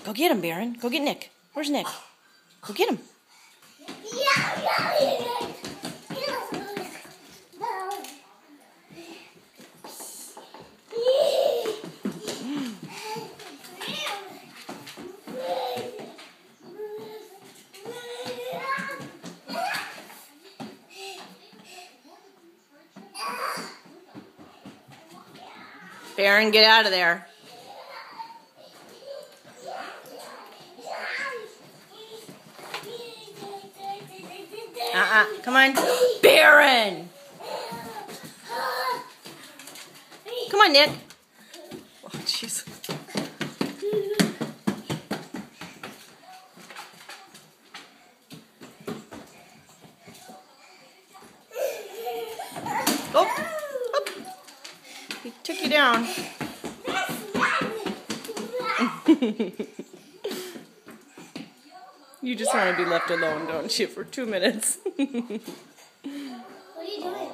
Go get him, Baron. Go get Nick. Where's Nick? Go get him. Baron, get out of there. Come on. Baron! Come on, Nick. Oh, jeez. Oh! Up. He took you down. You just want to be left alone, don't you, for 2 minutes? What are you doing?